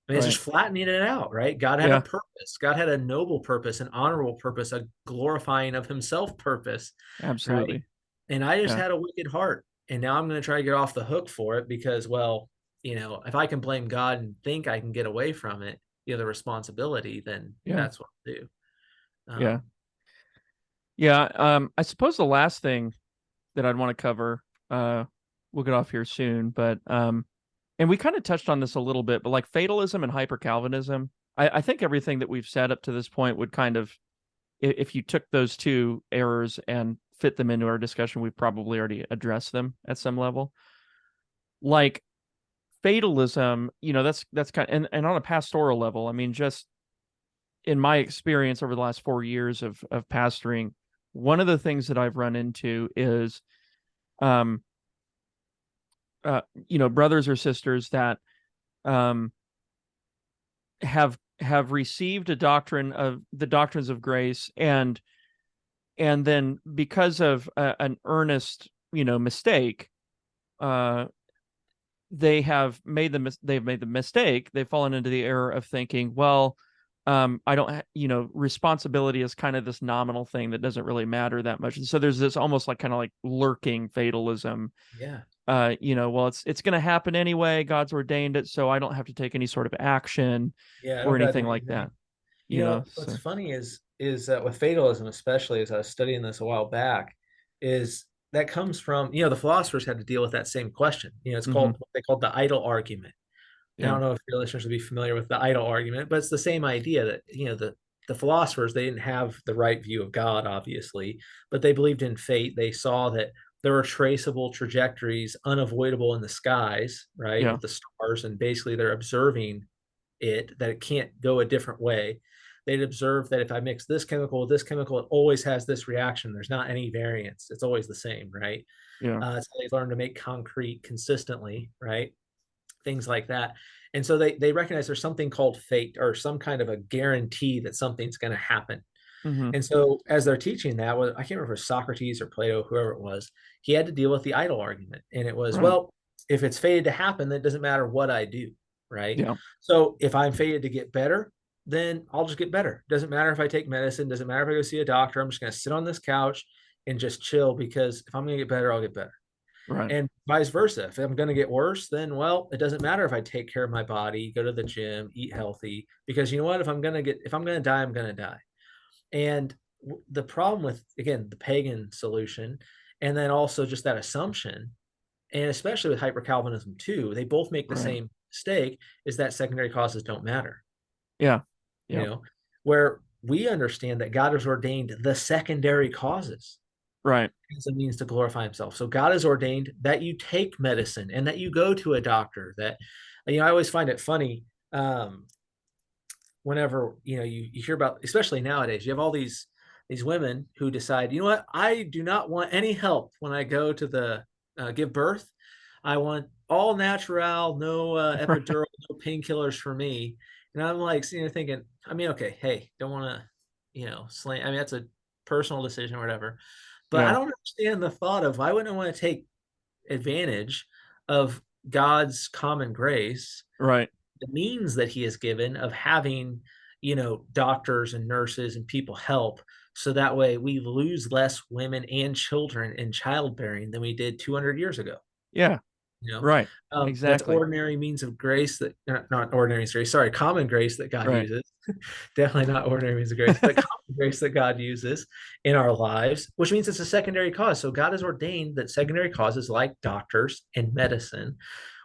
I mean, it's Right. just flattening it out, right? God had a Yeah. purpose. God had a noble purpose, an honorable purpose, a glorifying of himself purpose, right? Absolutely. And I just Yeah. had a wicked heart. And now I'm going to try to get off the hook for it because, well, if I can blame God and think I can get away from it, the responsibility, then Yeah. that's what I do. Yeah. Um, Yeah. I suppose the last thing that I'd want to cover, we'll get off here soon, but and we kind of touched on this a little bit, but like fatalism and hyper Calvinism. I think everything that we've said up to this point would kind of, if you took those two errors and fit them into our discussion, we've probably already addressed them at some level. Like fatalism, that's kind of, and on a pastoral level, I mean, just in my experience over the last 4 years of pastoring, one of the things that I've run into is, um, brothers or sisters that um, have received a doctrine of the doctrines of grace, and then because of an earnest mistake, uh, they've made the mistake. They've fallen into the error of thinking, well, I don't, responsibility is kind of this nominal thing that doesn't really matter that much. And so there's this almost like kind of like lurking fatalism. Yeah. Well, it's going to happen anyway. God's ordained it, so I don't have to take any sort of action Yeah, I or don't got to anything do like anything. that. You know, What's so funny is that with fatalism, especially as I was studying this a while back, is that comes from, the philosophers had to deal with that same question. It's hmm called what they called the idol argument. I yeah, don't know if your listeners would be familiar with the idol argument, but it's the same idea that, the philosophers, they didn't have the right view of God, obviously, but they believed in fate. They saw that there were traceable trajectories unavoidable in the skies, right, yeah, with the stars, and basically they're observing that it can't go a different way. They'd observe that if I mix this chemical with this chemical, it always has this reaction. There's not any variance. It's always the same, right? yeah, It's how they learn to make concrete consistently, right? Things like that. And so they recognize there's something called fate, or some kind of a guarantee that something's going to happen. hmm And so as they're teaching that, I can't remember if it was Socrates or Plato, whoever it was, he had to deal with the idol argument. And it was, right, well, if it's fated to happen, then it doesn't matter what I do, right? yeah, So if I'm fated to get better, then I'll just get better. Doesn't matter if I take medicine, doesn't matter if I go see a doctor. I'm just going to sit on this couch and just chill, because if I'm going to get better, I'll get better. right, And vice versa. If I'm going to get worse, then, well, it doesn't matter if I take care of my body, go to the gym, eat healthy, because you know what? If I'm going to die, I'm going to die. And the problem with, again, the pagan solution, and then also just that assumption, and especially with hyper Calvinism too, they both make the right, same mistake, is that secondary causes don't matter. yeah, You yeah, know, where we understand that God has ordained the secondary causes right, as a means to glorify himself. So God has ordained that you take medicine and that you go to a doctor. That, I always find it funny, whenever you hear about, especially nowadays, you have all these women who decide, you know what, I do not want any help when I go to the give birth. I want all natural, no epidural, no painkillers for me. And I'm like sitting there thinking, I mean, okay, hey, don't want to, slam. I mean, that's a personal decision or whatever. But I yeah, don't understand the thought of, why wouldn't I want to take advantage of God's common grace, right, the means that he has given of having, doctors and nurses and people help, so that way we lose less women and children in childbearing than we did 200 years ago. yeah, you know right, that's exactly, ordinary means of grace, that not ordinary grace, sorry, common grace that God right, uses. Definitely not ordinary means of grace, but common grace that God uses in our lives, which means it's a secondary cause. So God has ordained that secondary causes like doctors and medicine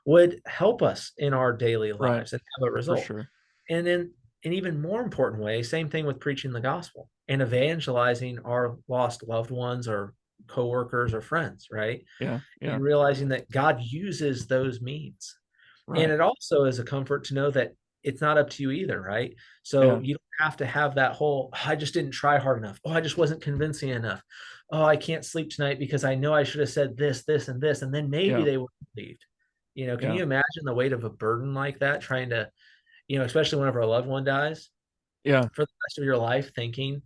would help us in our daily right, lives and have a for result. sure, And in an even more important way, same thing with preaching the gospel and evangelizing our lost loved ones or coworkers or friends, right? yeah, yeah, And realizing that God uses those means. And right, it also is a comfort to know that it's not up to you either, right? So yeah, you don't have to have that whole, "Oh, I just didn't try hard enough. Oh, I just wasn't convincing enough. Oh, I can't sleep tonight because I know I should have said this, this, and this." And then maybe yeah, they would have believed. Can yeah, you imagine the weight of a burden like that, trying to, especially whenever a loved one dies, yeah, for the rest of your life, thinking,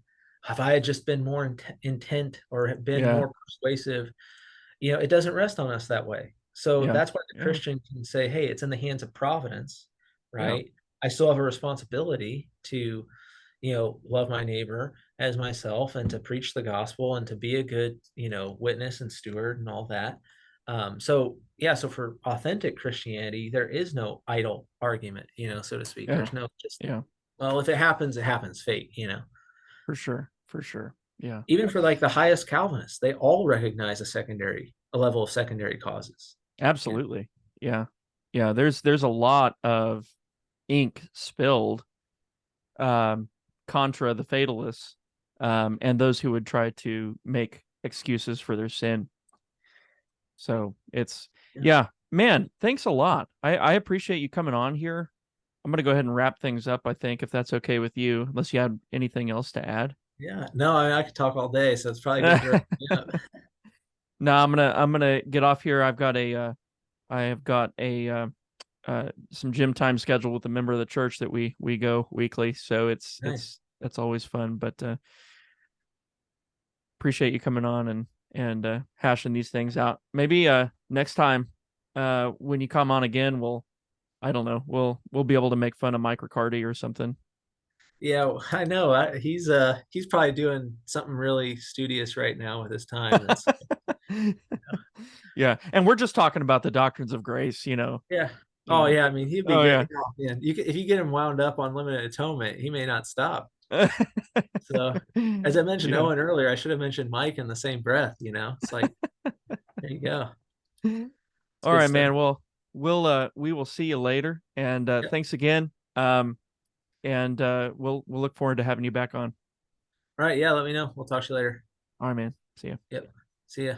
"If I had just been more intent or have been yeah, more persuasive," it doesn't rest on us that way. So yeah, that's why the yeah, Christian can say, hey, it's in the hands of providence, yeah, right? I still have a responsibility to, love my neighbor as myself, and to preach the gospel, and to be a good, witness and steward and all that. So yeah, so for authentic Christianity, there is no idle argument, so to speak. yeah, There's no just, yeah, well, if it happens, it happens, fate. for sure, for sure, yeah, Even for like the highest Calvinists, they all recognize a level of secondary causes. You know? absolutely, yeah, yeah. There's a lot of ink spilled contra the fatalists, and those who would try to make excuses for their sin. So it's, yeah, man, thanks a lot. I appreciate you coming on here. I'm going to go ahead and wrap things up, I think, if that's okay with you, unless you had anything else to add. Yeah. No, I mean, I could talk all day, so it's probably good to wrap me up. No, I'm gonna get off here. I have got a some gym time scheduled with a member of the church that we go weekly, so Nice. that's always fun. But appreciate you coming on and hashing these things out. Maybe next time when you come on again, I don't know, we'll be able to make fun of Mike Riccardi or something. Yeah, I know. He's probably doing something really studious right now with his time. And so, Yeah, and we're just talking about the doctrines of grace, yeah. you Oh know. yeah. I mean, he'd be Oh good. yeah. Oh, man, if you get him wound up on limited atonement, he may not stop. So, as I mentioned Yeah. Owen earlier, I should have mentioned Mike in the same breath. It's like there you go. It's All good right, stuff. man. Well, we will see you later, and Yep. thanks again. And we'll look forward to having you back on. All right. Yeah. Let me know. We'll talk to you later. All right, man. See you. Yep. See ya.